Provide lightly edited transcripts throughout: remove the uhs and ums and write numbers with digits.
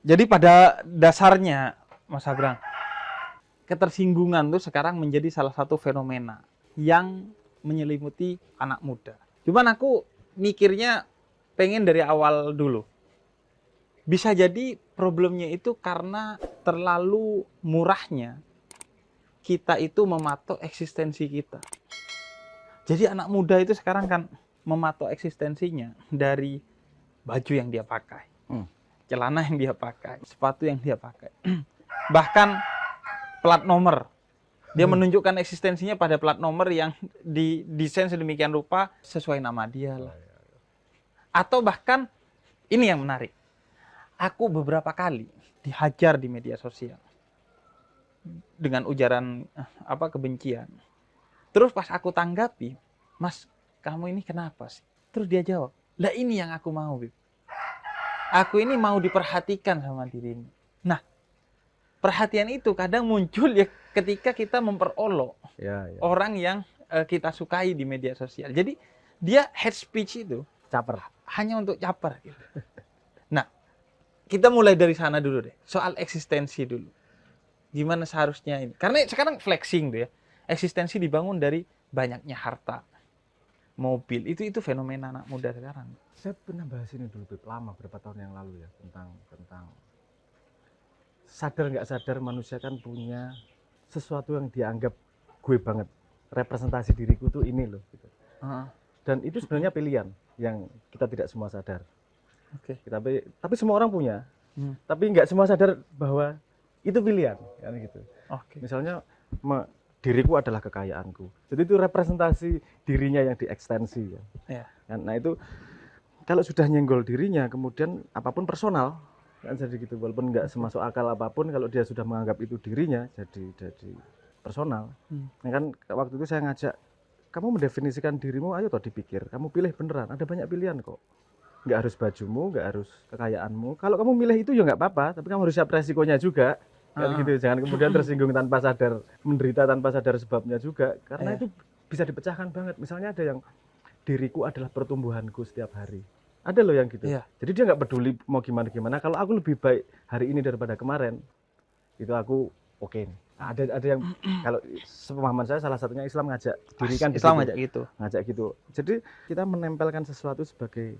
Jadi pada dasarnya, Mas Abrang, ketersinggungan tuh sekarang menjadi salah satu fenomena yang menyelimuti anak muda. Cuman aku mikirnya pengen dari awal dulu. Bisa jadi problemnya itu karena terlalu murahnya kita itu mematok eksistensi kita. Jadi anak muda itu sekarang kan mematok eksistensinya dari baju yang dia pakai, celana yang dia pakai, sepatu yang dia pakai. Bahkan plat nomor. Dia menunjukkan eksistensinya pada plat nomor yang didesain sedemikian rupa sesuai nama dia lah. Atau bahkan ini yang menarik. Aku beberapa kali dihajar di media sosial dengan ujaran kebencian. Terus pas aku tanggapi, Mas, kamu ini kenapa sih? Terus dia jawab, lah ini yang aku mau, Bib. Aku ini mau diperhatikan sama dirimu. Nah, perhatian itu kadang muncul ya ketika kita memperolok orang yang kita sukai di media sosial. Jadi dia hate speech itu Caper. hanya untuk caper. Gitu. Nah, kita mulai dari sana dulu deh. Soal eksistensi dulu. Gimana seharusnya ini? Karena sekarang flexing tuh ya. Eksistensi dibangun dari banyaknya harta, mobil. Itu fenomena anak muda sekarang. Saya pernah bahas ini dulu, Bib, lama, berapa tahun yang lalu ya, tentang sadar nggak sadar manusia kan punya sesuatu yang dianggap gue banget. Representasi diriku tuh ini loh. Gitu. Dan itu sebenarnya pilihan yang kita tidak semua sadar. Oke. Tapi semua orang punya. Tapi nggak semua sadar bahwa itu pilihan, kan gitu. Oke. Misalnya diriku adalah kekayaanku. Jadi itu representasi dirinya yang diekstensi ya. Ya. Nah itu kalau sudah nyenggol dirinya, kemudian apapun personal kan jadi gitu. Walaupun nggak semasuk akal apapun, kalau dia sudah menganggap itu dirinya, jadi personal. Nah, kan waktu itu saya ngajak, kamu mendefinisikan dirimu, ayo toh dipikir. Kamu pilih beneran, ada banyak pilihan kok. Nggak harus bajumu, nggak harus kekayaanmu. Kalau kamu milih itu ya nggak apa-apa, tapi kamu harus siap resikonya juga. Kan gitu, jangan kemudian tersinggung tanpa sadar, menderita tanpa sadar sebabnya juga. Karena itu bisa dipecahkan banget. Misalnya ada yang diriku adalah pertumbuhanku setiap hari. Ada loh yang gitu. Jadi dia nggak peduli mau gimana-gimana. Kalau aku lebih baik hari ini daripada kemarin, itu aku oke nih. Ada yang kalau sepemahaman saya salah satunya Islam ngajak diri kan Islam ngajak gitu. Ngajak gitu. Jadi kita menempelkan sesuatu sebagai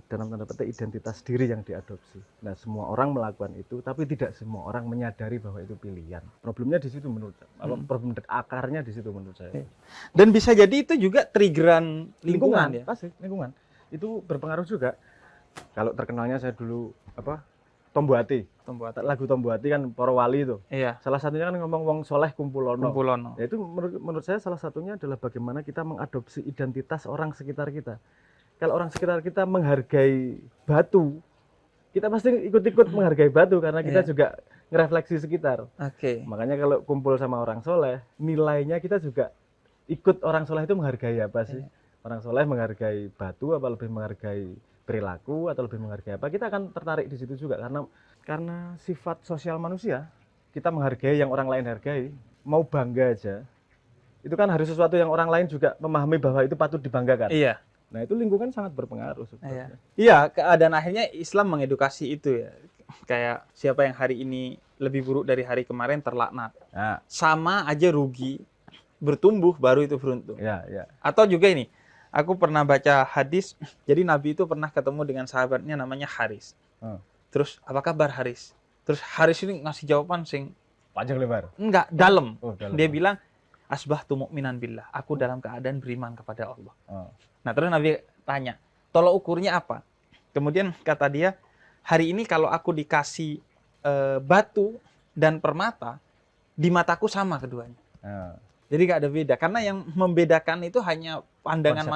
dalam tanda petik identitas diri yang diadopsi. Nah, semua orang melakukan itu, tapi tidak semua orang menyadari bahwa itu pilihan. Problemnya di situ menurut saya. Problem akarnya di situ menurut saya. Dan bisa jadi itu juga triggeran lingkungan ya. Pasti lingkungan. Itu berpengaruh juga. Kalau terkenalnya saya dulu Tombo Ati. Lagu Tombo Ati kan para wali itu. Iya. Salah satunya kan ngomong wong soleh kumpulono. Kumpulono. Ya, itu menurut saya salah satunya adalah bagaimana kita mengadopsi identitas orang sekitar kita. Kalau orang sekitar kita menghargai batu, kita pasti ikut-ikut menghargai batu karena kita juga ngerefleksi sekitar. Oke. Makanya kalau kumpul sama orang soleh, nilainya kita juga ikut orang soleh itu menghargai apa sih? Orang soleh menghargai batu apa lebih menghargai perilaku atau lebih menghargai apa? Kita akan tertarik di situ juga karena sifat sosial manusia, kita menghargai yang orang lain hargai, mau bangga aja. Itu kan harus sesuatu yang orang lain juga memahami bahwa itu patut dibanggakan. Iya. Nah, itu lingkungan sangat berpengaruh sebenarnya. Iya, dan akhirnya Islam mengedukasi itu ya. Kayak siapa yang hari ini lebih buruk dari hari kemarin terlaknat. Nah. Sama aja rugi, bertumbuh baru itu beruntung. Ya. Atau juga ini, aku pernah baca hadis, jadi Nabi itu pernah ketemu dengan sahabatnya namanya Haris. Terus, apa kabar Haris? Terus Haris ini ngasih jawaban sing panjang lebar. Enggak, dalam. Dalam. Dia bilang, asbahtu mu'minan billah. Aku dalam keadaan beriman kepada Allah. Nah, terus Nabi tanya, tolok ukurnya apa? Kemudian kata dia, hari ini kalau aku dikasih batu dan permata, di mataku sama keduanya. Jadi nggak ada beda. Karena yang membedakan itu hanya pandangan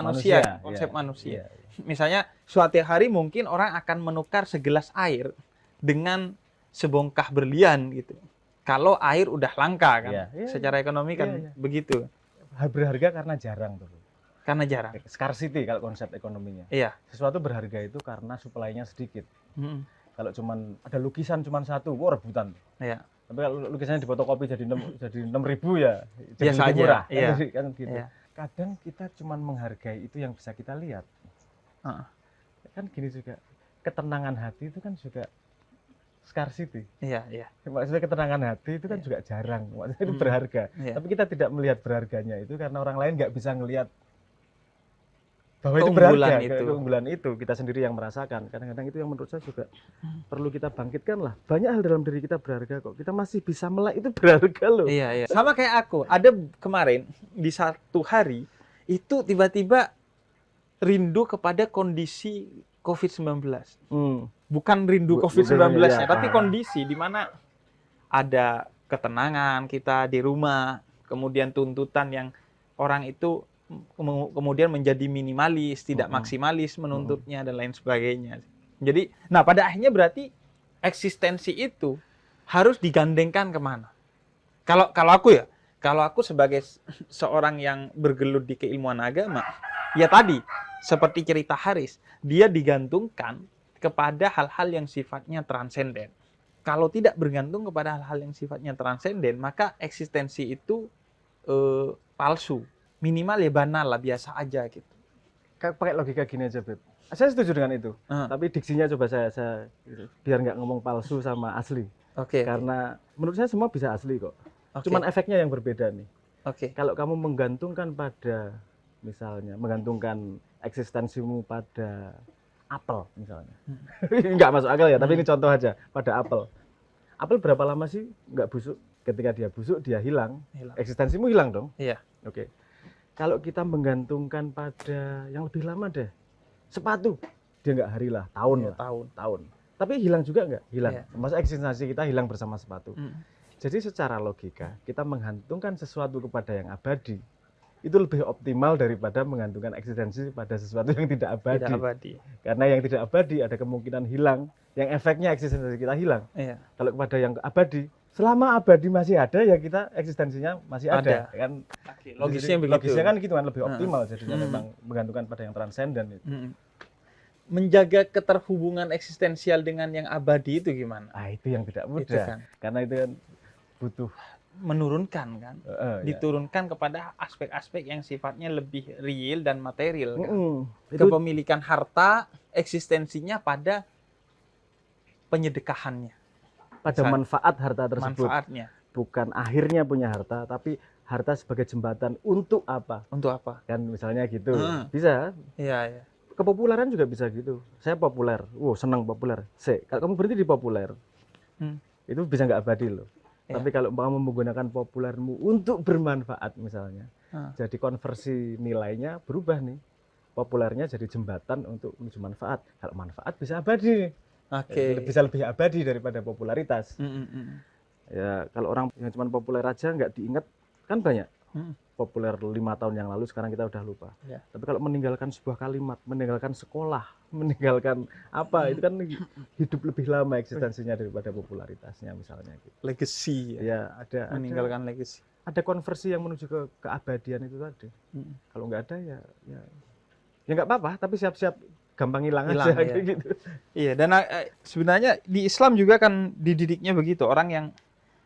konsep manusia. Misalnya, suatu hari mungkin orang akan menukar segelas air dengan sebongkah berlian gitu. Kalau air udah langka kan, secara ekonomi kan begitu. Berharga karena jarang tuh. Karena jarang. Scarcity kalau konsep ekonominya. Iya. berharga itu karena supply-nya sedikit. Kalau cuman ada lukisan cuman satu, rebutan. Iya. Tapi kalau lukisannya di fotokopi jadi 6.000 ya, jadi biasa aja. Murah. Iya. Kan gitu. Iya. Kadang kita cuman menghargai itu yang bisa kita lihat. Kan gini juga, ketenangan hati itu kan juga scarcity. Iya, iya. Maksudnya ketenangan hati itu kan Iya. juga jarang, maksudnya itu berharga. Iya. Tapi kita tidak melihat berharganya itu karena orang lain nggak bisa ngelihat bahwa itu Keunggulan berharga, itu. keunggulan itu kita sendiri yang merasakan. Kadang-kadang itu yang menurut saya juga perlu kita bangkitkan lah. Banyak hal dalam diri kita berharga kok. Kita masih bisa melek, itu berharga loh. Iya, iya. Sama kayak aku. Ada kemarin di satu hari itu tiba-tiba rindu kepada kondisi COVID-19. Bukan rindu COVID-19-nya, iya. tapi kondisi di mana ada ketenangan kita di rumah, kemudian tuntutan yang orang itu kemudian menjadi minimalis, tidak maksimalis menuntutnya dan lain sebagainya. Jadi, nah pada akhirnya berarti eksistensi itu harus digandengkan kemana? Kalau aku sebagai seorang yang bergelut di keilmuan agama, ya tadi seperti cerita Haris, dia digantungkan kepada hal-hal yang sifatnya transenden. Kalau tidak bergantung kepada hal-hal yang sifatnya transenden, maka eksistensi itu palsu. Minimal ya banal lah, biasa aja gitu. Pakai logika gini aja, Beb. Saya setuju dengan itu. Tapi diksinya coba saya biar nggak ngomong palsu sama asli. Oke. Karena menurut saya semua bisa asli kok. Oke. Cuman efeknya yang berbeda nih. Oke. Kalau kamu menggantungkan pada, misalnya, menggantungkan eksistensimu pada apel misalnya. Nggak masuk akal ya, tapi ini contoh aja. Pada apel. Apel berapa lama sih nggak busuk? Ketika dia busuk, dia hilang. Eksistensimu hilang dong. Iya. Oke. Kalau kita menggantungkan pada yang lebih lama deh, sepatu, dia nggak hari lah, tahun lah. Tahun. Tapi hilang juga nggak? Hilang. Iya. Masa eksistensi kita hilang bersama sepatu? Jadi secara logika, kita menggantungkan sesuatu kepada yang abadi, itu lebih optimal daripada menggantungkan eksistensi pada sesuatu yang tidak abadi. Tidak abadi. Karena yang tidak abadi ada kemungkinan hilang, yang efeknya eksistensi kita hilang. Iya. Kalau kepada yang abadi, selama abadi masih ada, ya kita eksistensinya masih ada. Kan? Logisnya begitu. Logisnya kan gitu kan, lebih optimal jadinya memang menggantungkan pada yang transenden itu. Menjaga keterhubungan eksistensial dengan yang abadi itu gimana? Itu yang tidak mudah. Itu kan. Karena itu kan butuh menurunkan kan, diturunkan ya. Kepada aspek-aspek yang sifatnya lebih real dan material kan? Itu Kepemilikan harta, eksistensinya pada penyedekahannya, pada manfaat harta tersebut. Manfaatnya. Bukan akhirnya punya harta, tapi harta sebagai jembatan untuk apa? Untuk apa? Kan misalnya gitu. Bisa. Iya, iya. Kepopuleran juga bisa gitu. Saya populer, senang populer. Kalau kamu berhenti di populer, itu bisa nggak abadi loh. Iya. Tapi kalau kamu menggunakan populermu untuk bermanfaat misalnya, jadi konversi nilainya berubah nih. Populernya jadi jembatan untuk menuju manfaat. Kalau manfaat bisa abadi. Oke. Bisa lebih abadi daripada popularitas. Ya kalau orang yang cuma populer aja nggak diingat kan banyak. Populer 5 tahun yang lalu, sekarang kita udah lupa. Ya. Tapi kalau meninggalkan sebuah kalimat, meninggalkan sekolah, meninggalkan apa, itu kan hidup lebih lama eksistensinya daripada popularitasnya misalnya gitu. Legacy Ya, meninggalkan legacy. Ada konversi yang menuju ke keabadian itu tadi. Kalau nggak ada ya nggak apa-apa, tapi siap-siap gampang hilang aja Iya. kayak gitu. Iya, dan sebenarnya di Islam juga kan dididiknya begitu. Orang yang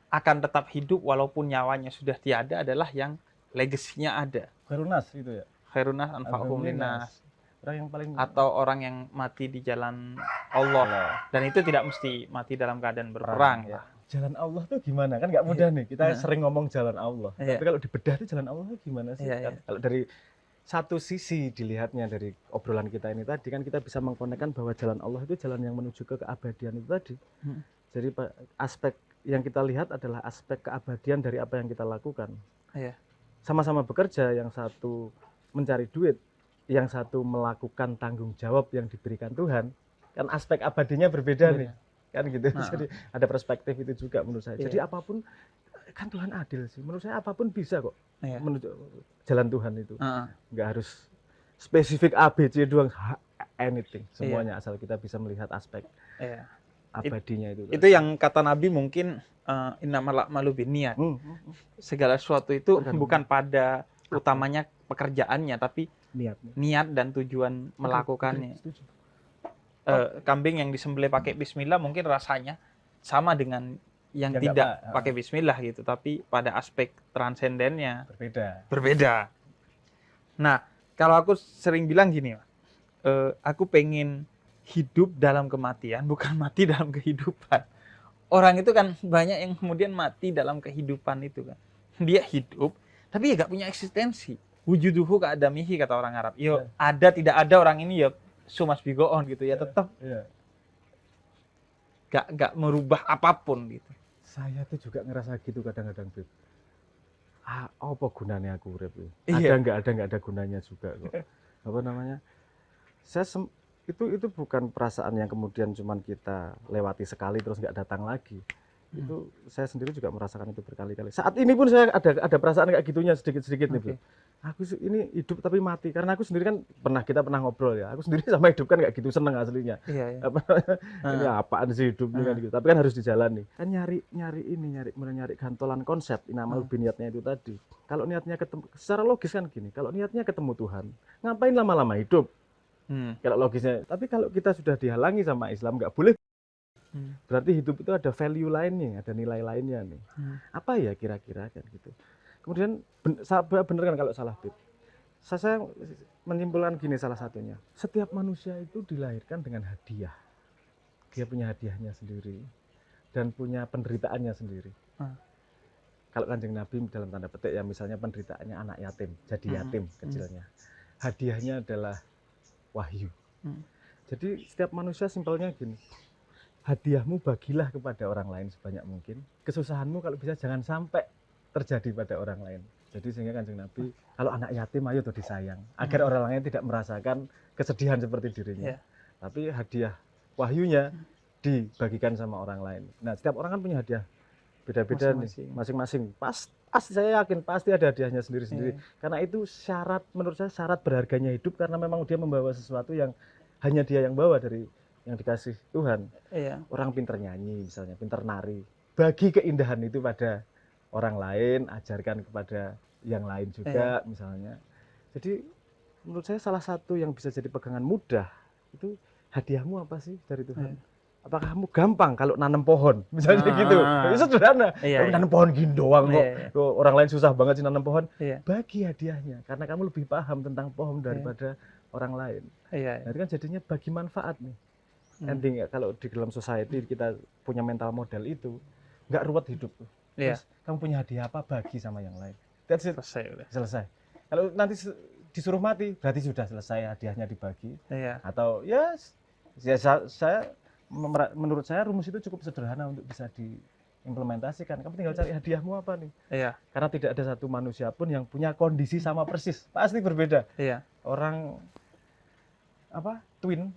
akan tetap hidup walaupun nyawanya sudah tiada adalah yang legasinya ada. Khairun-nas itu ya. Khairun-nas anfa'uhum linnas. Orang yang paling Atau orang yang mati di jalan Allah. Dan itu tidak mesti mati dalam keadaan berperang. ya. Jalan Allah tuh gimana? Kan nggak mudah nih. Kita sering ngomong jalan Allah. Tapi kalau dibedah tuh jalan Allah tuh gimana sih? Kalau dari satu sisi dilihatnya dari obrolan kita ini tadi, kan kita bisa mengkonekkan bahwa jalan Allah itu jalan yang menuju ke keabadian itu tadi. Jadi aspek yang kita lihat adalah aspek keabadian dari apa yang kita lakukan. Sama-sama bekerja, yang satu mencari duit, yang satu melakukan tanggung jawab yang diberikan Tuhan, kan aspek abadinya berbeda nih, kan gitu. Jadi ada perspektif itu juga menurut saya. Jadi apapun kan Tuhan adil sih, menurut saya apapun bisa kok menuju jalan Tuhan itu. Nggak harus spesifik A, B, C doang, anything, semuanya asal kita bisa melihat aspek abadinya itu. Itu yang kata Nabi mungkin innamal a'malu binniyat. Segala sesuatu itu bukan pada utamanya pekerjaannya, tapi niat dan tujuan melakukannya. Kambing yang disembelih pakai bismillah mungkin rasanya sama dengan yang tidak pakai bismillah gitu, tapi pada aspek transendennya berbeda. Nah, kalau aku sering bilang gini, aku pengen hidup dalam kematian, bukan mati dalam kehidupan. orang itu kan banyak yang kemudian mati dalam kehidupan itu kan. Dia hidup, tapi ya gak punya eksistensi. Wujuduhu ka'adamihi kata orang Arab. Yo, ada tidak ada orang ini ya so must be go on gitu ya, tetap gak merubah apapun gitu. Saya tuh juga ngerasa gitu kadang-kadang, Beb. Apa gunanya aku urip? Iya. Ada nggak ada gunanya juga kok. Apa namanya? Itu bukan perasaan yang kemudian cuman kita lewati sekali terus nggak datang lagi. Itu saya sendiri juga merasakan itu berkali-kali. Saat ini pun saya ada perasaan kayak gitunya sedikit-sedikit nih, Beb. Aku ini hidup tapi mati karena aku sendiri kan kita pernah ngobrol ya. Aku sendiri sama hidup kan nggak gitu seneng aslinya. Iya. Ini apaan sih hidup ini kan gitu. Tapi kan harus dijalani. Kan nyari gantolan konsep inamal biniatnya itu tadi. Kalau niatnya ketemu secara logis kan gini, kalau niatnya ketemu Tuhan, ngapain lama-lama hidup? Kalau logisnya. Tapi kalau kita sudah dihalangi sama Islam nggak boleh. Berarti hidup itu ada value lainnya, ada nilai lainnya nih. Apa ya kira-kira kan gitu. Kemudian bener kan kalau salah, Bib. Saya menyimpulkan gini salah satunya. Setiap manusia itu dilahirkan dengan hadiah. Dia punya hadiahnya sendiri dan punya penderitaannya sendiri. Kalau Kanjeng Nabi dalam tanda petik ya misalnya penderitaannya anak yatim, jadi yatim kecilnya. Hadiahnya adalah wahyu. Jadi setiap manusia simpelnya gini. Hadiahmu bagilah kepada orang lain sebanyak mungkin. Kesusahanmu kalau bisa jangan sampai terjadi pada orang lain. Jadi sehingga Kanjeng Nabi, kalau anak yatim ayo tuh disayang, agar orang lain tidak merasakan kesedihan seperti dirinya. Tapi hadiah wahyunya dibagikan sama orang lain. Nah, setiap orang kan punya hadiah beda-beda nih, masing-masing. Pasti saya yakin pasti ada hadiahnya sendiri-sendiri. Karena itu syarat, menurut saya syarat berharganya hidup karena memang dia membawa sesuatu yang hanya dia yang bawa dari yang dikasih Tuhan. Orang pinter nyanyi misalnya, pinter nari, bagi keindahan itu pada orang lain, ajarkan kepada yang lain juga misalnya. Jadi menurut saya salah satu yang bisa jadi pegangan mudah itu hadiahmu apa sih dari Tuhan? Apakah kamu gampang kalau nanam pohon misalnya gitu? Itu sederhana. Nanam pohon gini doang kok. Orang lain susah banget sih nanam pohon. Bagi hadiahnya karena kamu lebih paham tentang pohon daripada orang lain. Nah, itu kan jadinya bagi manfaat nih. Ending ya, kalau di dalam society kita punya mental model itu nggak ruwet hidup tuh. Terus kamu punya hadiah apa bagi sama yang lain. That's it. Selesai. Kalau nanti disuruh mati berarti sudah selesai hadiahnya dibagi. Atau saya menurut saya rumus itu cukup sederhana untuk bisa diimplementasikan. Kamu tinggal cari hadiahmu apa nih. Karena tidak ada satu manusia pun yang punya kondisi sama persis. Pasti berbeda. Orang twin,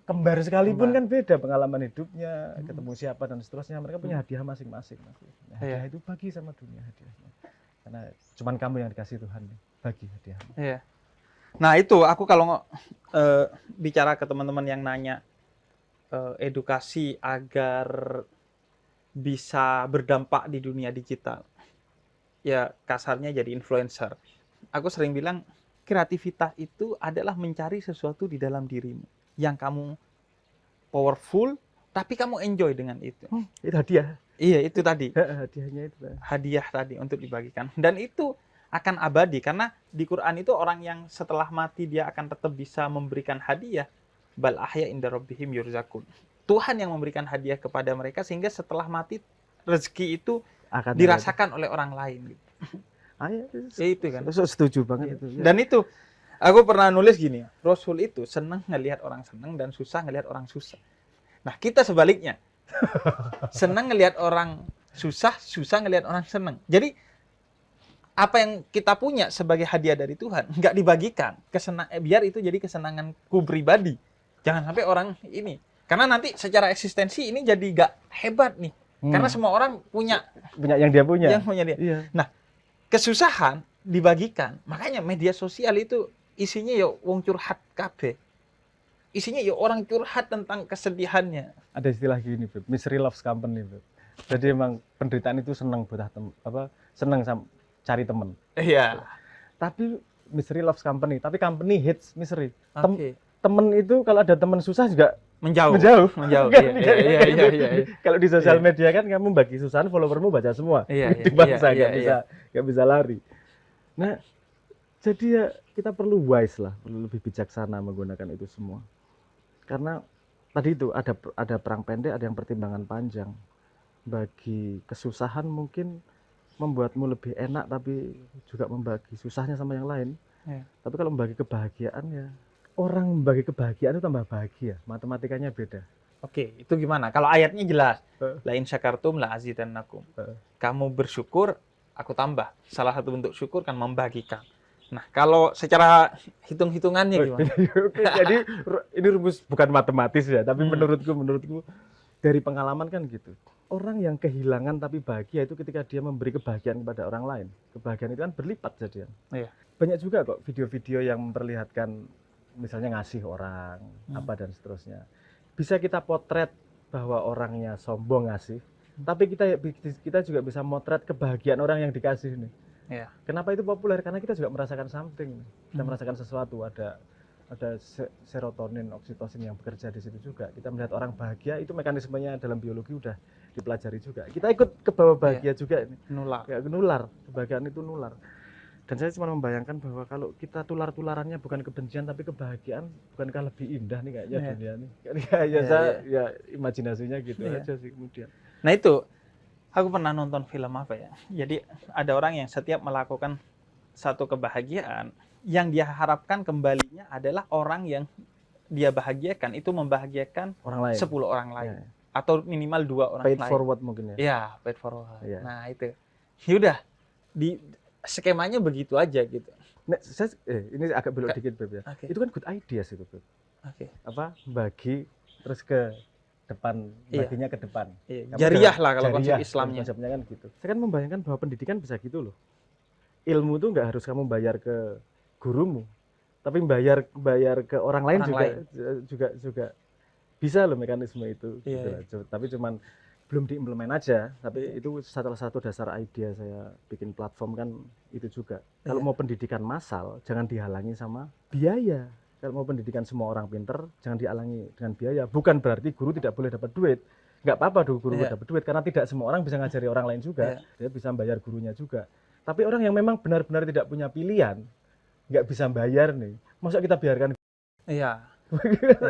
kembar sekalipun kan beda pengalaman hidupnya, ketemu siapa dan seterusnya, mereka punya hadiah masing-masing. Hadiah itu bagi sama dunia hadiahnya. Karena cuman kamu yang dikasih Tuhan, bagi hadiahmu. Nah itu aku kalau bicara ke teman-teman yang nanya edukasi agar bisa berdampak di dunia digital, ya kasarnya jadi influencer. Aku sering bilang kreativitas itu adalah mencari sesuatu di dalam dirimu yang kamu powerful, tapi kamu enjoy dengan itu. Itu hadiah. Iya, itu tadi. Hadiahnya itu. Hadiah tadi untuk dibagikan. Dan itu akan abadi karena di Quran itu orang yang setelah mati dia akan tetap bisa memberikan hadiah. Bal ahya inda rabbihim yurzakun. Tuhan yang memberikan hadiah kepada mereka sehingga setelah mati rezeki itu akan dirasakan oleh orang lain gitu. Itu kan. Setuju banget itu. Dan itu aku pernah nulis gini, Rasul itu senang ngelihat orang senang dan susah ngelihat orang susah. Nah, kita sebaliknya. Senang ngelihat orang susah, susah ngelihat orang senang. Jadi apa yang kita punya sebagai hadiah dari Tuhan nggak dibagikan, biar itu jadi kesenanganku pribadi. Jangan sampai orang ini. Karena nanti secara eksistensi ini jadi nggak hebat nih. Karena semua orang punya yang dia punya. Yang punya dia. Nah, kesusahan dibagikan. Makanya media sosial itu isinya ya wong curhat kabeh. Isinya ya orang curhat tentang kesedihannya. Ada istilah gini, Beb, misery loves company, Beb. Jadi emang penderitaan itu senang senang cari teman. Iya. Tapi misery loves company, tapi company hates misery. Temen itu kalau ada teman susah juga menjauh. Iya. Kalau di sosial media kan kamu bagi susahan, followermu baca semua. Nggak bisa lari. Nah, jadi ya kita perlu wise lah, perlu lebih bijaksana menggunakan itu semua. Karena tadi itu ada perang pendek, ada yang pertimbangan panjang. bagi kesusahan mungkin membuatmu lebih enak, tapi juga membagi susahnya sama yang lain. Tapi kalau membagi kebahagiaan ya, orang membagi kebahagiaan itu tambah bahagia, matematikanya beda. Oke, itu gimana? Kalau ayatnya jelas, Eh. la in syakartum la azidannakum. Eh. Kamu bersyukur, aku tambah. Salah satu bentuk syukur kan membagikan. Nah, kalau secara hitung-hitungannya gimana? Oke, jadi ini rumus bukan matematis ya, tapi Hmm. menurutku dari pengalaman kan gitu. Orang yang kehilangan tapi bahagia itu ketika dia memberi kebahagiaan kepada orang lain. Kebahagiaan itu kan berlipat jadinya. Iya. Banyak juga kok video-video yang memperlihatkan misalnya ngasih orang apa dan seterusnya. Bisa kita potret bahwa orangnya sombong ngasih, tapi kita juga bisa motret kebahagiaan orang yang dikasih nih. Iya. Kenapa itu populer? Karena kita juga merasakan something. Kita merasakan sesuatu, ada serotonin, oksitosin yang bekerja di situ juga. Kita melihat orang bahagia, itu mekanismenya dalam biologi udah dipelajari juga. Kita ikut ke bawah bahagia juga ini. Nular. Ya, nular. Kebahagiaan itu nular. Dan saya cuma membayangkan bahwa kalau kita tular-tularannya bukan kebencian tapi kebahagiaan, bukankah lebih indah nih kayaknya dunia nih? Ya imajinasinya gitu aja sih kemudian. Nah itu, aku pernah nonton film apa ya. Jadi ada orang yang setiap melakukan satu kebahagiaan, yang dia harapkan kembalinya adalah orang yang dia bahagiakan itu membahagiakan orang lain. 10 orang lain. Atau minimal 2 orang paid lain. Forward mungkin ya. Iya, paid forward. Ya. Nah itu. Yaudah, di skemanya begitu aja gitu. Nah, ini agak belok dikit Beb ya. Okay. Itu kan good ideas itu Beb. Oke. Apa bagi terus ke depan, baginya ke depan. Iya. Jariah lah kalau konsep jariah, Islamnya. Konsepnya kan gitu. Saya kan membayangkan bahwa pendidikan bisa gitu loh. Ilmu tuh nggak harus kamu bayar ke gurumu, tapi bayar ke orang lain juga bisa loh mekanisme itu. Iya, gitu. Tapi cuman belum diimplement aja. Tapi itu salah satu dasar ide saya bikin platform kan itu juga. Kalau mau pendidikan massal jangan dihalangi sama biaya. Kalau mau pendidikan semua orang pinter jangan dihalangi dengan biaya. Bukan berarti guru tidak boleh dapat duit. Nggak apa-apa dong guru dapat duit karena tidak semua orang bisa ngajari orang lain juga. Dia bisa bayar gurunya juga. Tapi orang yang memang benar-benar tidak punya pilihan, nggak bisa bayar nih, masa kita biarkan? Iya.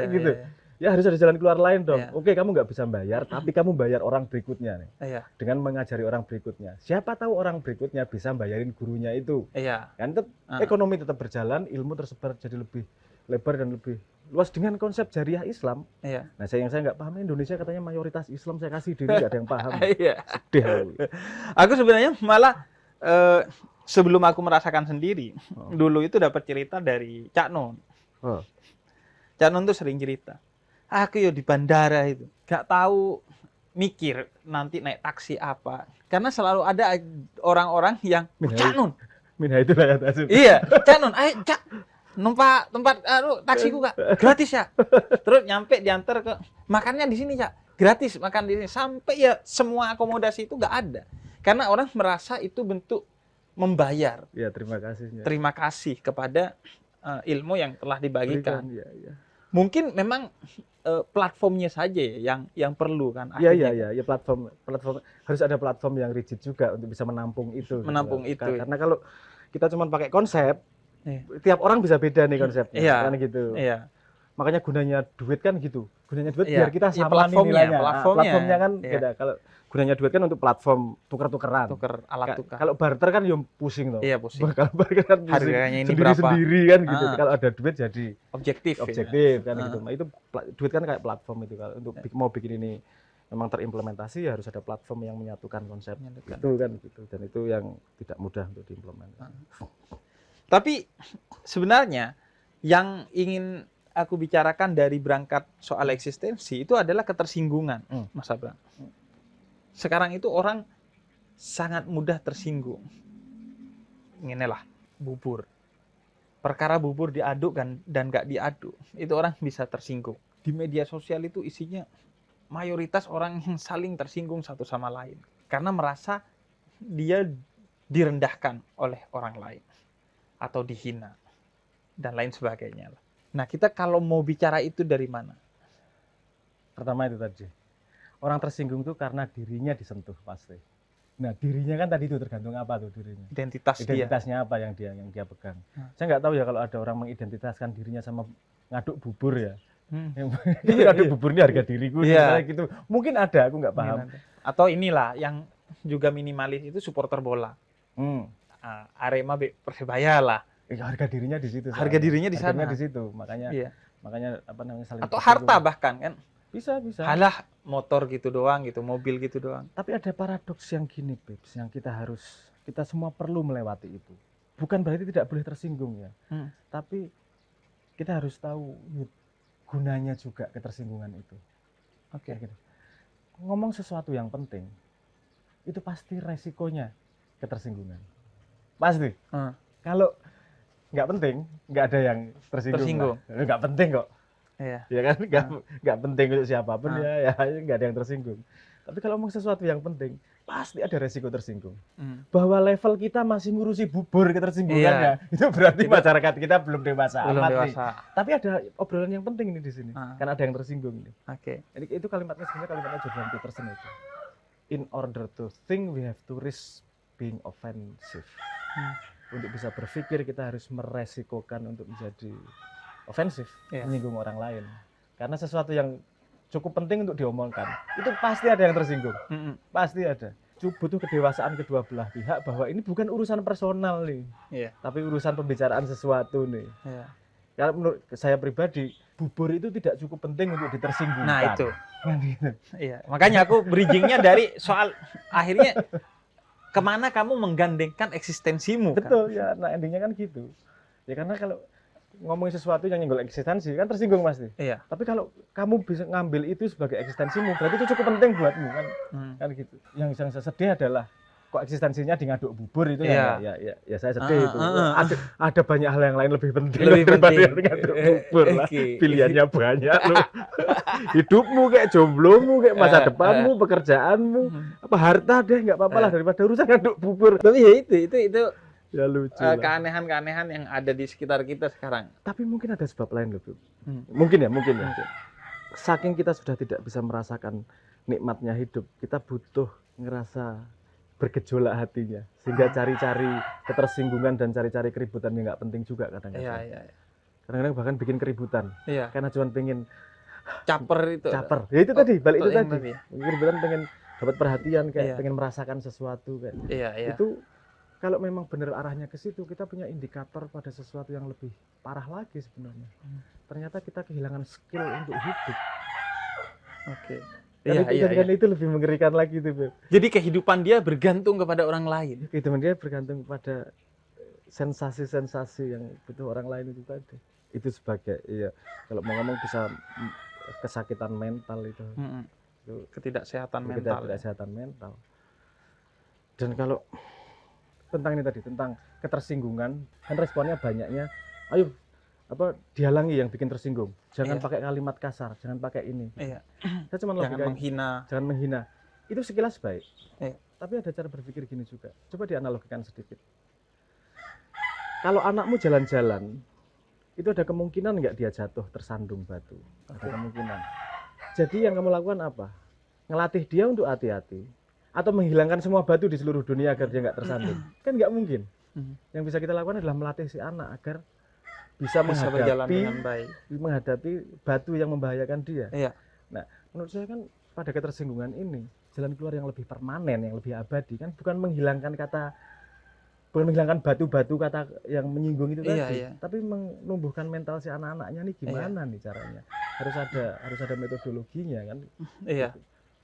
Gitu. Ya harus ada jalan keluar lain dong. Oke, kamu nggak bisa bayar, tapi kamu bayar orang berikutnya nih. Dengan mengajari orang berikutnya. Siapa tahu orang berikutnya bisa bayarin gurunya itu. Kan ekonomi tetap berjalan, ilmu tersebar jadi lebih lebar dan lebih luas dengan konsep jariah Islam. Nah, saya nggak paham Indonesia katanya mayoritas Islam, saya kasih diri nggak ada yang paham. Sedih. Aku sebenarnya malah sebelum aku merasakan sendiri, dulu itu dapat cerita dari Cak Nun. Cak Nun tuh sering cerita. Aku yo di bandara itu, gak tahu mikir nanti naik taksi apa. Karena selalu ada orang-orang yang Cak Nun. Minha itu lah kata. Iya, Cak Nun, ayo Cak. Tempat taksiku Kak, gratis ya. Terus nyampe diantar ke makannya di sini Cak, gratis makan di sini. Sampai ya semua akomodasi itu gak ada. Karena orang merasa itu bentuk membayar. Ya, terima kasih. Terima kasih kepada ilmu yang telah dibagikan. Ya. Mungkin memang platformnya saja ya yang perlu kan. Iya, platform harus ada platform yang rigid juga untuk bisa menampung itu. Karena kalau kita cuma pakai konsep, tiap orang bisa beda nih konsepnya, kan gitu. Iya. Makanya gunanya duit kan gitu. Gunanya duit biar kita sama nilainya. Platformnya kan beda. Kalau gunanya duit kan untuk platform tuker-tukeran. Alat tukar. Kalau barter kan yang pusing tuh. Iya, pusing. Kalau barter kan pusing. Harganya ini sendiri kan gitu. Kalau ada duit jadi objektif kan gitu. Nah, itu duit kan kayak platform itu. Kalau untuk mau bikin ini memang terimplementasi ya harus ada platform yang menyatukan konsep. Itu kan gitu. Dan itu yang tidak mudah untuk diimplementasi. Tapi sebenarnya yang ingin aku bicarakan dari berangkat soal eksistensi itu adalah ketersinggungan, Mas Abraham. Sekarang itu orang sangat mudah tersinggung. Inilah bubur. Perkara bubur diaduk dan nggak diaduk, itu orang bisa tersinggung. Di media sosial itu isinya mayoritas orang yang saling tersinggung satu sama lain. Karena merasa dia direndahkan oleh orang lain. Atau dihina. Dan lain sebagainya. Nah, kita kalau mau bicara itu dari mana? Pertama itu tadi. Orang tersinggung itu karena dirinya disentuh pasti. Nah, dirinya kan tadi itu tergantung apa tuh dirinya. Identitasnya apa yang dia pegang. Saya nggak tahu ya kalau ada orang mengidentitaskan dirinya sama ngaduk bubur ya. Ngaduk bubur ini harga diriku gitu. Mungkin ada, aku nggak paham. Atau inilah yang juga minimalis itu supporter bola. Arema, Persebaya lah. Harga dirinya di situ. Harga dirinya di sana. Harganya di situ. Makanya Iya. apa namanya saling Atau tersinggung. harta bahkan kan. Bisa. Halah motor gitu doang gitu, mobil gitu doang. Tapi ada paradoks yang gini, Bebs, yang kita semua perlu melewati itu. Bukan berarti tidak boleh tersinggung ya. Tapi kita harus tahu gunanya juga ketersinggungan itu. Oke. Gitu. Ngomong sesuatu yang penting, itu pasti resikonya ketersinggungan. Pasti. Kalau nggak penting, nggak ada yang tersinggung. Nggak penting kok. Iya. Ya kan, nggak penting untuk siapapun ya nggak ada yang tersinggung. Tapi kalau ngomong sesuatu yang penting, pasti ada resiko tersinggung. Bahwa level kita masih ngurusi bubur ketersinggungannya, itu berarti masyarakat kita belum dewasa amat nih. Tapi ada obrolan yang penting ini di sini, karena ada yang tersinggung nih. Oke. Jadi itu kalimatnya sebenarnya kalimatnya Jordan Peterson itu. In order to think, we have to risk being offensive. Untuk bisa berpikir kita harus meresikokan untuk menjadi ofensif, menyinggung orang lain. Karena sesuatu yang cukup penting untuk diomongkan, itu pasti ada yang tersinggung. Pasti ada. Butuh kedewasaan kedua belah pihak bahwa ini bukan urusan personal nih. Tapi urusan pembicaraan sesuatu nih. Kalau menurut saya pribadi, bubur itu tidak cukup penting untuk ditersinggungkan. Nah itu. Iya. Makanya aku bridgingnya dari soal akhirnya kemana kamu menggandengkan eksistensimu. Betul kan? Ya. Nah endingnya kan gitu. Ya karena kalau ngomongin sesuatu yang nyenggol eksistensi kan tersinggung pasti. Iya. Tapi kalau kamu bisa ngambil itu sebagai eksistensimu, berarti itu cukup penting buatmu kan. Kan gitu. Yang saya sedih adalah kok eksistensinya di ngaduk bubur itu ya saya sedih itu. Ada banyak hal yang lain lebih penting daripada ngaduk bubur lah. Pilihannya banyak loh. Hidupmu kayak jomblomu, kayak masa depanmu, pekerjaanmu, apa harta deh nggak apa-apa lah daripada urusan ngaduk bubur. Tapi ya itu ya lucu keanehan-keanehan yang ada di sekitar kita sekarang. Tapi mungkin ada sebab lain loh, Bu. Mungkin ya. Saking kita sudah tidak bisa merasakan nikmatnya hidup, kita butuh ngerasa bergejolak hatinya, sehingga cari-cari ketersinggungan dan cari-cari keributan yang nggak penting juga kadang-kadang. Kadang-kadang bahkan bikin keributan, karena cuma pengen caper. Ya itu tadi, balik itu tadi. Keributan pengen dapat perhatian, kayak pengen merasakan sesuatu kayak. Itu kalau memang benar arahnya ke situ, kita punya indikator pada sesuatu yang lebih parah lagi sebenarnya. Ternyata kita kehilangan skill untuk hidup. Oke. Kan itu lebih mengerikan lagi itu, Beb. Jadi kehidupan dia bergantung kepada orang lain. Kehidupan dia bergantung pada sensasi-sensasi yang butuh orang lain itu tadi. Itu sebagai kalau mau ngomong bisa kesakitan mental itu. Ketidakseatan mental. Dan kalau tentang ini tadi, tentang ketersinggungan, kan responnya banyaknya, ayo dihalangi yang bikin tersinggung. Jangan pakai kalimat kasar, jangan pakai ini. Saya cuma jangan menghina. Itu sekilas baik. Tapi ada cara berpikir gini juga. Coba dianalogikan sedikit. Kalau anakmu jalan-jalan, itu ada kemungkinan nggak dia jatuh tersandung batu? Ada kemungkinan. Jadi yang kamu lakukan apa? Ngelatih dia untuk hati-hati, atau menghilangkan semua batu di seluruh dunia agar dia nggak tersandung? Kan nggak mungkin. Yang bisa kita lakukan adalah melatih si anak agar bisa menghadapi batu yang membahayakan dia. Nah, menurut saya kan pada ketersinggungan ini jalan keluar yang lebih permanen, yang lebih abadi kan bukan menghilangkan batu-batu kata yang menyinggung itu tadi, tapi menumbuhkan mental si anak-anaknya nih gimana nih caranya. Harus ada metodologinya kan.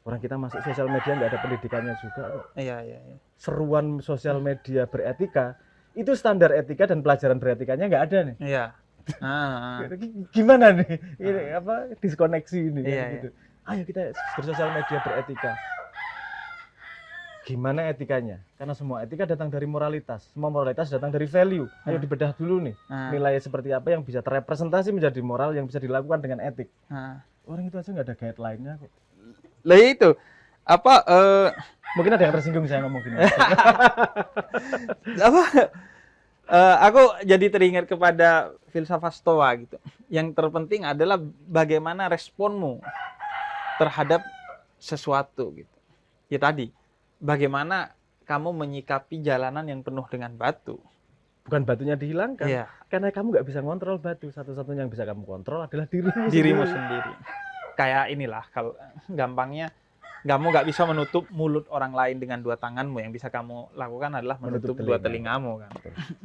Orang kita masuk sosial media nggak ada pendidikannya juga kok. Seruan sosial media beretika, itu standar etika dan pelajaran beretikanya nggak ada nih. Gimana nih? Ini diskoneksi ini gitu. Ayo kita bersosial media beretika. Gimana etikanya? Karena semua etika datang dari moralitas. Semua moralitas datang dari value. Ayo dibedah dulu nih. Nilai seperti apa yang bisa terrepresentasi menjadi moral yang bisa dilakukan dengan etik. Orang itu aja nggak ada guideline-nya kok. Lah itu mungkin ada yang tersinggung saya ngomong gini. Aku jadi teringat kepada filsafat Stoa gitu. Yang terpenting adalah bagaimana responmu terhadap sesuatu gitu. Ya tadi, bagaimana kamu menyikapi jalanan yang penuh dengan batu. Bukan batunya dihilangkan, karena kamu nggak bisa ngontrol batu. Satu-satunya yang bisa kamu kontrol adalah dirimu sendiri. Kayak inilah, kalau gampangnya Kamu nggak bisa menutup mulut orang lain dengan dua tanganmu. Yang bisa kamu lakukan adalah menutup dua telingamu kan.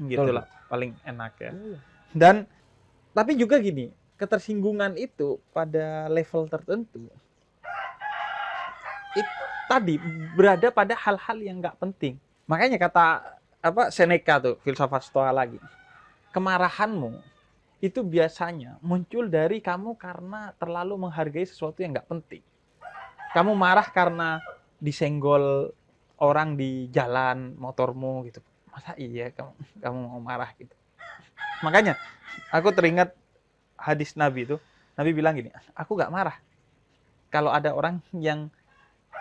Gitulah paling enak ya. Dan tapi juga gini, ketersinggungan itu pada level tertentu tadi berada pada hal-hal yang nggak penting. Makanya kata Seneca tuh, filsafat Stoa lagi. Kemarahanmu itu biasanya muncul dari kamu karena terlalu menghargai sesuatu yang nggak penting. Kamu marah karena disenggol orang di jalan motormu gitu. Masa iya kamu mau marah gitu? Makanya aku teringat hadis Nabi itu. Nabi bilang gini, aku nggak marah kalau ada orang yang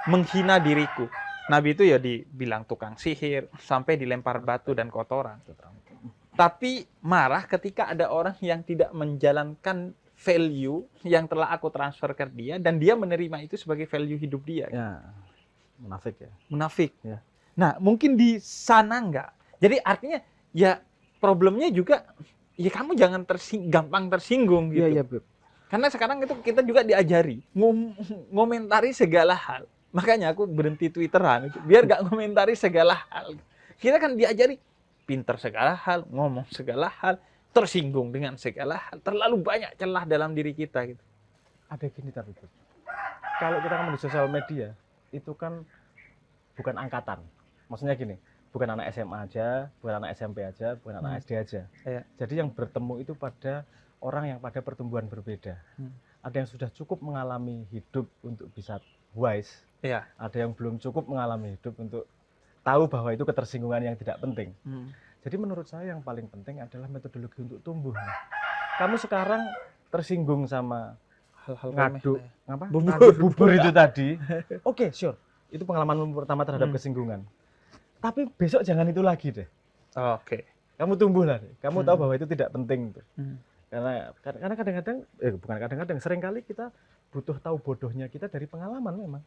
menghina diriku. Nabi itu ya dibilang tukang sihir, sampai dilempar batu dan kotoran. Tapi marah ketika ada orang yang tidak menjalankan value yang telah aku transfer ke dia, dan dia menerima itu sebagai value hidup dia. Ya, munafik ya. Munafik. Ya. Nah, mungkin di sana enggak. Jadi artinya ya problemnya juga ya kamu jangan gampang tersinggung gitu. Iya, Beb. Karena sekarang itu kita juga diajari ngomentari segala hal. Makanya aku berhenti Twitteran biar gak ngomentari segala hal. Kita kan diajari pinter segala hal, ngomong segala hal, tersinggung dengan segala hal. Terlalu banyak celah dalam diri kita gitu. Ada gini tapi Beb. Kalau kita ngomong di sosial media, itu kan bukan angkatan. Maksudnya gini, bukan anak SMA aja, bukan anak SMP aja, bukan anak SD aja. Iya. Jadi yang bertemu itu pada orang yang pada pertumbuhan berbeda. Ada yang sudah cukup mengalami hidup untuk bisa wise. Iya. Ada yang belum cukup mengalami hidup untuk tahu bahwa itu ketersinggungan yang tidak penting. Jadi menurut saya yang paling penting adalah metodologi untuk tumbuh. Kamu sekarang tersinggung sama Hal-hal ngaduk apa? Bubur. Ngaduk bubur itu tadi. Oke, sure. Itu pengalaman pertama terhadap kesinggungan. Tapi besok jangan itu lagi deh. Oke. Kamu tumbuh lah deh. Kamu tahu bahwa itu tidak penting tuh. Karena kadang-kadang bukan kadang-kadang, seringkali kita butuh tahu bodohnya kita dari pengalaman memang.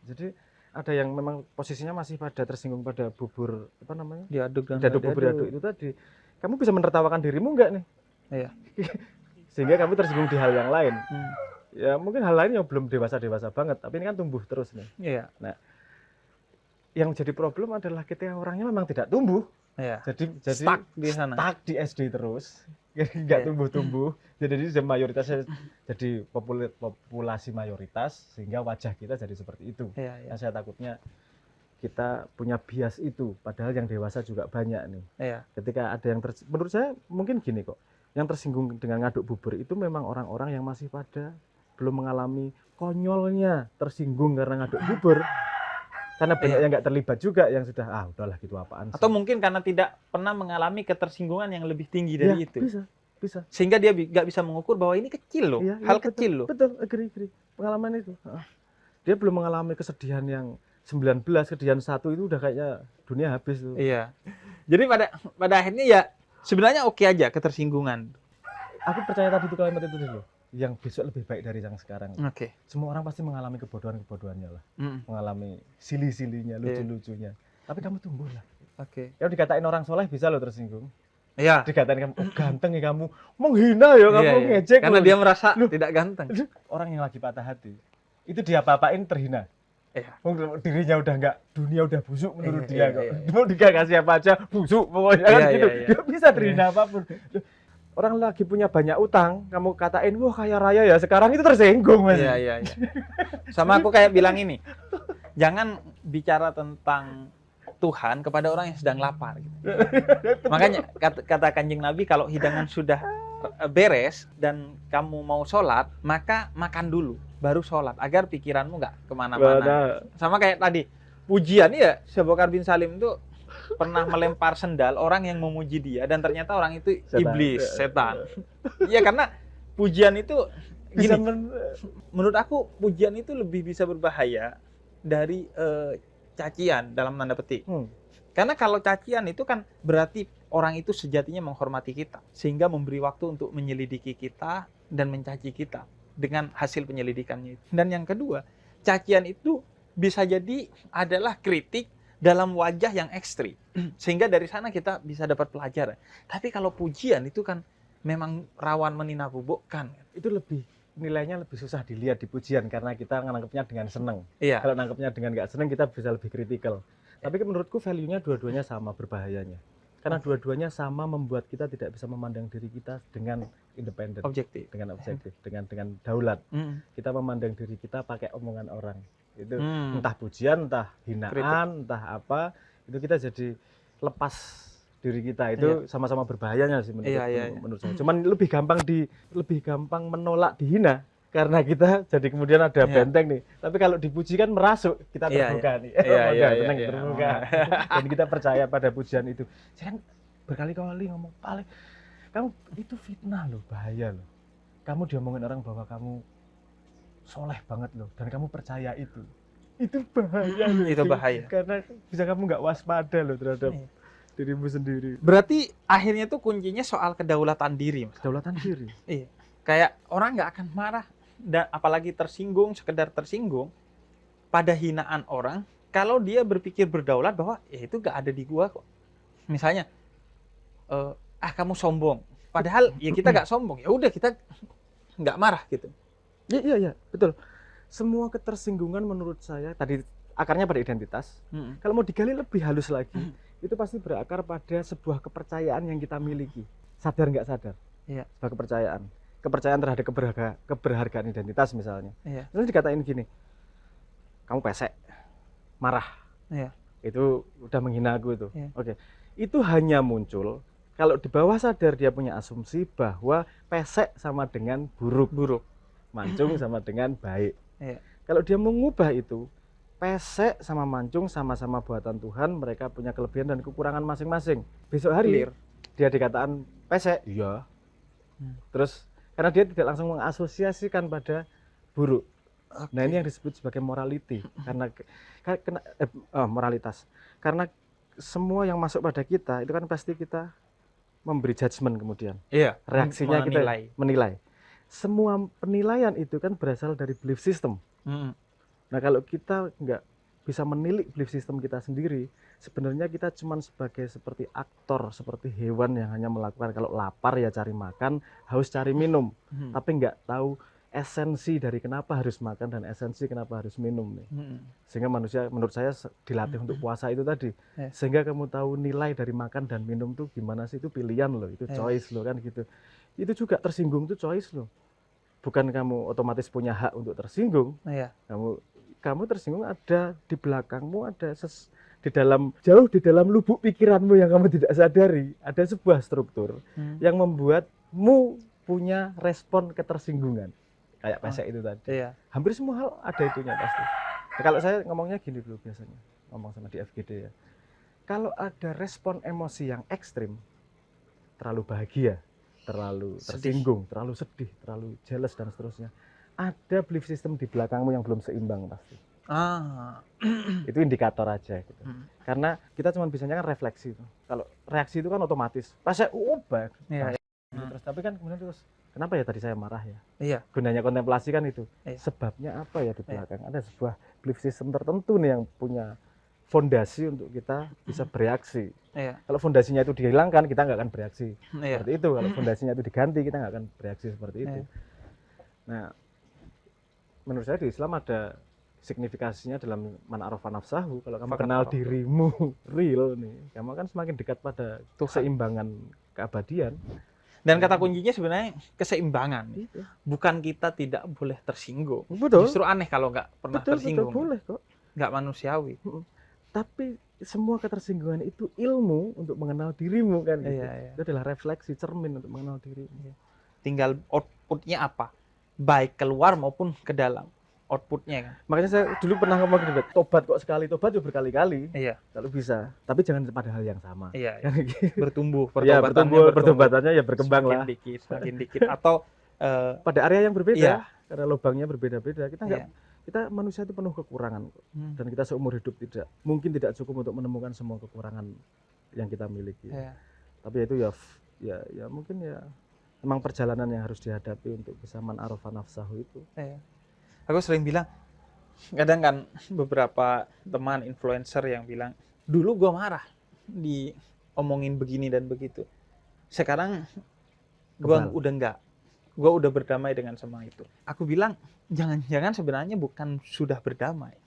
Jadi ada yang memang posisinya masih pada tersinggung pada bubur apa namanya? Diaduk bubur itu tadi. Kamu bisa menertawakan dirimu enggak nih? Iya. Sehingga kamu tersinggung di hal yang lain. Ya mungkin hal lain yang belum dewasa banget, tapi ini kan tumbuh terus nih. Iya. Nah, yang jadi problem adalah kita orangnya memang tidak tumbuh. Iya. Jadi Stuck di sana. Stuck di SD terus. Nggak tumbuh-tumbuh. Jadi mayoritasnya jadi populasi mayoritas, sehingga wajah kita jadi seperti itu. Iya. Saya takutnya kita punya bias itu, padahal yang dewasa juga banyak nih. Iya. Ketika ada yang menurut saya mungkin gini kok, yang tersinggung dengan ngaduk bubur itu memang orang-orang yang masih pada belum mengalami konyolnya tersinggung karena ngaduk bubur. Karena banyak yang nggak terlibat juga, yang sudah udahlah gitu apaan sih. Atau mungkin karena tidak pernah mengalami ketersinggungan yang lebih tinggi dari itu. Bisa. Sehingga dia nggak bisa mengukur bahwa ini kecil loh, hal kecil loh. Betul, agree. Pengalaman itu. Dia belum mengalami kesedihan yang 19, kesedihan 1 itu udah kayaknya dunia habis tuh. Iya. Jadi pada akhirnya ya sebenarnya oke aja ketersinggungan. Aku percaya tadi itu kalimat itu dulu. Yang besok lebih baik dari yang sekarang. Oke. Semua orang pasti mengalami kebodohan-kebodohannya lah. Mengalami silih-silihnya, lucu-lucunya. Tapi kamu tumbuhlah. Oke. Kalau dikatain orang soleh bisa lo tersinggung. Iya. Dikatain kamu, ganteng ya kamu. Menghina ya kamu, ngejek. Karena dia merasa tidak ganteng. Orang yang lagi patah hati, itu dia apa-apain terhina. Iya. Dirinya udah enggak, dunia udah busuk menurut dia kok. Mau dikasih apa aja, busuk pokoknya kan gitu. Dia bisa terhina apapun. Orang lagi punya banyak utang, kamu katain, wah kaya raya ya, sekarang itu tersinggung Mas. Iya. Sama aku kayak bilang ini, jangan bicara tentang Tuhan kepada orang yang sedang lapar. Gitu. Makanya kata Kanjeng Nabi, kalau hidangan sudah beres dan kamu mau sholat, maka makan dulu, baru sholat, agar pikiranmu nggak kemana-mana. Sama kayak tadi, pujian ya, Syekh Bokar bin Salim itu pernah melempar sendal orang yang memuji dia, dan ternyata orang itu iblis, setan. Iya, karena pujian itu gini, menurut aku pujian itu lebih bisa berbahaya dari cacian dalam tanda petik. Karena kalau cacian itu kan berarti orang itu sejatinya menghormati kita, sehingga memberi waktu untuk menyelidiki kita dan mencaci kita dengan hasil penyelidikannya itu. Dan yang kedua, cacian itu bisa jadi adalah kritik dalam wajah yang ekstrim, sehingga dari sana kita bisa dapat pelajaran. Tapi kalau pujian itu kan memang rawan meninabubukkan. Itu lebih nilainya lebih susah dilihat di pujian karena kita nangkepnya dengan seneng. Iya. Kalau nangkepnya dengan nggak seneng kita bisa lebih kritikal. Tapi menurutku value-nya dua-duanya sama berbahayanya. Karena dua-duanya sama membuat kita tidak bisa memandang diri kita dengan independen, Objektif. dengan objektif, dengan daulat. Kita memandang diri kita pakai omongan orang. Itu entah pujian, entah hinaan, Kritik. entah apa, itu kita jadi lepas diri kita. Itu sama-sama berbahayanya sih menurut saya. Cuman lebih gampang menolak dihina karena kita jadi kemudian ada benteng nih. Tapi kalau dipuji kan merasuk, kita terbuka nih. Terbuka. Dan kita percaya pada pujian itu. Saya kan berkali-kali ngomong, paling kamu itu fitnah loh, bahaya loh. Kamu diomongin orang bahwa kamu soleh banget loh, dan kamu percaya itu bahaya loh. Itu bahaya. Karena bisa kamu nggak waspada loh terhadap dirimu sendiri. Berarti akhirnya tuh kuncinya soal kedaulatan diri, Mas. Kedaulatan diri. Iya. Kayak orang nggak akan marah dan apalagi tersinggung, sekedar tersinggung pada hinaan orang kalau dia berpikir berdaulat bahwa ya itu nggak ada di gua kok. Misalnya, kamu sombong. Padahal ya kita nggak sombong. Ya udah kita nggak marah gitu. Iya, betul. Semua ketersinggungan menurut saya tadi akarnya pada identitas. Kalau mau digali lebih halus lagi, itu pasti berakar pada sebuah kepercayaan yang kita miliki. Sadar nggak sadar? Iya. Sebuah kepercayaan terhadap keberhargaan identitas misalnya. Iya. Terus dikatain gini, kamu pesek, marah. Iya. Itu udah menghina aku itu. Iya. Oke. Itu hanya muncul kalau di bawah sadar dia punya asumsi bahwa pesek sama dengan buruk. Mancung sama dengan baik. Iya. Kalau dia mengubah itu, pesek sama mancung sama-sama buatan Tuhan, mereka punya kelebihan dan kekurangan masing-masing. Besok hari dia dikatakan pesek, iya. Terus karena dia tidak langsung mengasosiasikan pada buruk. Nah, ini yang disebut sebagai morality, karena moralitas. Karena semua yang masuk pada kita itu kan pasti kita memberi judgement kemudian. Iya. Reaksinya kita menilai. Semua penilaian itu kan berasal dari belief system. Nah, kalau kita nggak bisa menilik belief system kita sendiri, sebenarnya kita cuma seperti aktor, seperti hewan yang hanya melakukan kalau lapar ya cari makan, haus cari minum, tapi nggak tahu esensi dari kenapa harus makan dan esensi kenapa harus minum nih. Sehingga manusia menurut saya dilatih untuk puasa itu tadi. Sehingga kamu tahu nilai dari makan dan minum tuh gimana sih, itu pilihan loh, itu choice loh kan gitu. Itu juga tersinggung tuh choice loh. Bukan kamu otomatis punya hak untuk tersinggung. Kamu tersinggung ada di belakangmu, ada jauh di dalam lubuk pikiranmu yang kamu tidak sadari, ada sebuah struktur yang membuatmu punya respon ketersinggungan. Kayak pesek itu tadi. Hampir semua hal ada itunya pasti. Nah, kalau saya ngomongnya gini dulu biasanya, ngomong sama di FGD ya. Kalau ada respon emosi yang ekstrim, terlalu bahagia, terlalu tersinggung, terlalu sedih, terlalu jealous dan seterusnya, ada belief system di belakangmu yang belum seimbang pasti. Itu indikator aja gitu. Karena kita cuma bisanya kan refleksi. Kalau reaksi itu kan otomatis. Pas saya ubah. Terus tapi kan kemudian terus kenapa ya tadi saya marah ya? Iya. Gunanya kontemplasi kan itu. Sebabnya apa ya di belakang? Ada sebuah belief system tertentu nih yang punya fondasi untuk kita bisa bereaksi. Kalau fondasinya itu dihilangkan, kita nggak akan bereaksi seperti itu. Kalau fondasinya itu diganti, kita nggak akan bereaksi seperti itu. Nah, menurut saya di Islam ada signifikasinya dalam man arafa nafsahu. Kalau kamu kenal dirimu real nih, kamu kan semakin dekat pada keseimbangan keabadian. Dan kata kuncinya sebenarnya keseimbangan. Bukan kita tidak boleh tersinggung. Betul. Justru aneh kalau nggak pernah tersinggung. Betul, boleh kok. Nggak manusiawi. Tapi semua ketersinggungan itu ilmu untuk mengenal dirimu kan gitu. Itu adalah refleksi, cermin untuk mengenal dirimu. Tinggal outputnya apa? Baik keluar maupun ke dalam. Outputnya kan. Makanya saya dulu pernah ngomong gini, tobat kok sekali, tobat juga berkali-kali. Kalau bisa, tapi jangan pada hal yang sama. Bertumbuh, pertobatannya ya berkembang semakin lah. Semakin dikit. Atau pada area yang berbeda, karena lubangnya berbeda-beda. Kita manusia itu penuh kekurangan kok. Dan kita seumur hidup mungkin tidak cukup untuk menemukan semua kekurangan yang kita miliki. Tapi itu ya mungkin ya memang perjalanan yang harus dihadapi untuk bisa man arafa nafsahu itu. Aku sering bilang, kadang kan beberapa teman influencer yang bilang, dulu gue marah diomongin begini dan begitu. Sekarang gue udah enggak. Gue udah berdamai dengan semua itu. Aku bilang, jangan-jangan sebenarnya bukan sudah berdamai,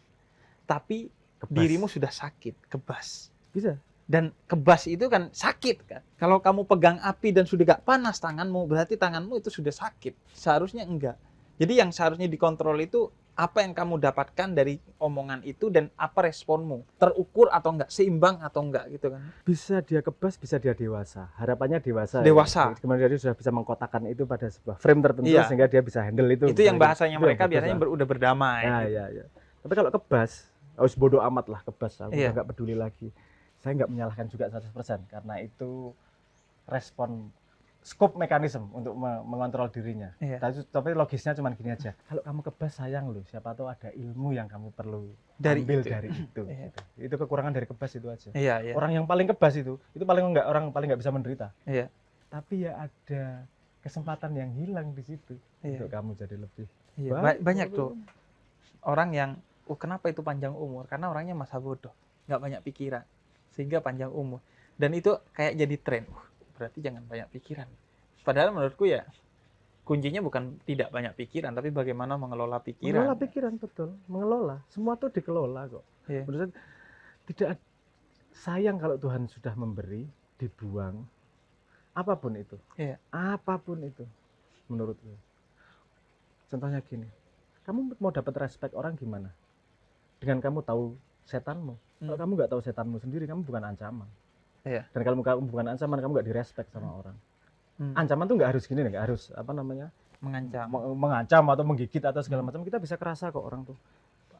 tapi Kebas. dirimu sudah sakit, kebas. Bisa. Dan kebas itu kan sakit kan. Kalau kamu pegang api dan sudah gak panas tanganmu, berarti tanganmu itu sudah sakit. Seharusnya enggak. Jadi yang seharusnya dikontrol itu apa yang kamu dapatkan dari omongan itu dan apa responmu. Terukur atau enggak, seimbang atau enggak gitu kan. Bisa dia kebas, bisa dia dewasa. Harapannya dewasa. Dewasa. Ya. Kemudian dia sudah bisa mengkotakkan itu pada sebuah frame tertentu Iya. sehingga dia bisa handle itu. Itu yang bahasanya Itu mereka yang bagus biasanya lah. udah berdamai. Ya, gitu. ya. Tapi kalau kebas, harus bodoh amat lah kebas. Aku Iya. udah nggak peduli lagi. Saya nggak menyalahkan juga 100% karena itu respon scope mekanisme untuk mengontrol dirinya. Iya. Tapi logisnya cuma gini aja. Kalau kamu kebas sayang loh, siapa tahu ada ilmu yang kamu perlu Dari ambil itu. dari itu. Iya. Gitu. Itu kekurangan dari kebas itu aja. Iya, iya. Orang yang paling kebas itu orang paling nggak bisa menderita. Iya. Tapi ya ada kesempatan yang hilang di situ Iya. untuk kamu jadi lebih Iya. baik. Banyak tuh orang yang, kenapa itu panjang umur? Karena orangnya masa bodoh, nggak banyak pikiran, sehingga panjang umur. Dan itu kayak jadi tren. Berarti jangan banyak pikiran. Padahal menurutku ya kuncinya bukan tidak banyak pikiran, tapi bagaimana mengelola pikiran. Mengelola pikiran, betul. Mengelola. Semua tuh dikelola kok. Iya. Menurut saya, tidak sayang kalau Tuhan sudah memberi, dibuang. Apapun itu. Iya. Apapun itu. Menurutku. Contohnya gini. Kamu mau dapat respect orang gimana? Dengan kamu tahu setanmu. Kalau kamu nggak tahu setanmu sendiri, kamu bukan ancaman. Iya. Dan kalau kamu bukan ancaman, kamu nggak direspect sama orang. Ancaman tuh nggak harus gini, nggak harus Mengancam. mengancam atau menggigit atau segala macam. Kita bisa kerasa kok orang tuh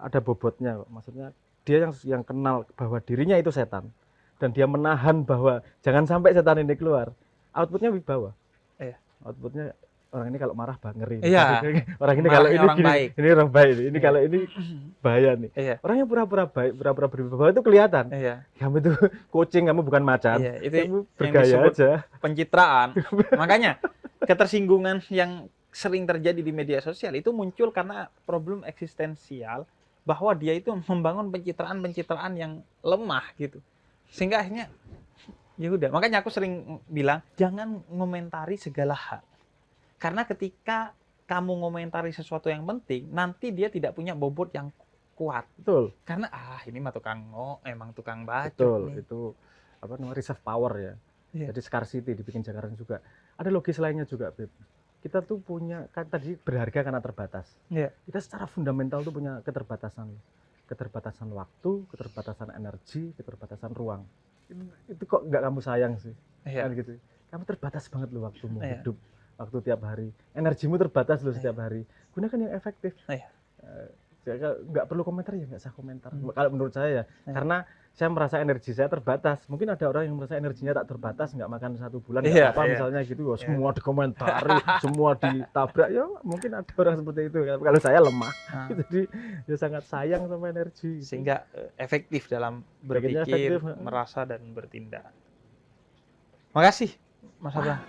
ada bobotnya kok. Maksudnya dia yang kenal bahwa dirinya itu setan dan dia menahan bahwa jangan sampai setan ini keluar. Outputnya wibawa. Iya. Outputnya orang ini kalau marah ngeri. Iya. Orang ini kalau Marahnya ini orang gini, baik. ini orang baik. Ini Iya. kalau ini bahaya nih. Iya. Orang yang pura-pura baik, pura-pura berwibawa itu kelihatan. Iya. Kamu tuh kucing, kamu bukan macan. Iya, itu Kamu yang bergaya disebut aja. pencitraan. Makanya ketersinggungan yang sering terjadi di media sosial itu muncul karena problem eksistensial bahwa dia itu membangun pencitraan-pencitraan yang lemah gitu. Sehingga akhirnya ya udah. Makanya aku sering bilang jangan ngomentari segala hal. Karena ketika kamu ngomentari sesuatu yang penting, nanti dia tidak punya bobot yang kuat. Betul. Karena ini mah emang tukang bacot Betul, nih. itu apa namanya reserve power ya. Iya. Jadi scarcity dibikin Jakarta juga. Ada logis lainnya juga, Beb. Kita tuh punya kan tadi berharga karena terbatas. Iya. Kita secara fundamental tuh punya keterbatasan. Keterbatasan waktu, keterbatasan energi, keterbatasan ruang. Itu kok nggak kamu sayang sih? Iya. Kan gitu. Kamu terbatas banget loh waktumu Iya. hidup. Waktu tiap hari. Energimu terbatas loh Iya. setiap hari. Gunakan yang efektif. Iya. Nggak perlu komentar ya nggak usah komentar. Kalau menurut saya ya, Iya. karena saya merasa energi saya terbatas. Mungkin ada orang yang merasa energinya tak terbatas, nggak makan 1 bulan, nggak Iya, apa iya. misalnya gitu. Wah, Iya. semua dikomentari, semua ditabrak. Ya mungkin ada orang seperti itu. Kalau saya lemah, Nah, jadi ya sangat sayang sama energi. Gitu. sehingga efektif dalam Bikinnya berpikir, efektif, merasa dan bertindak. Makasih, Mas Abraham.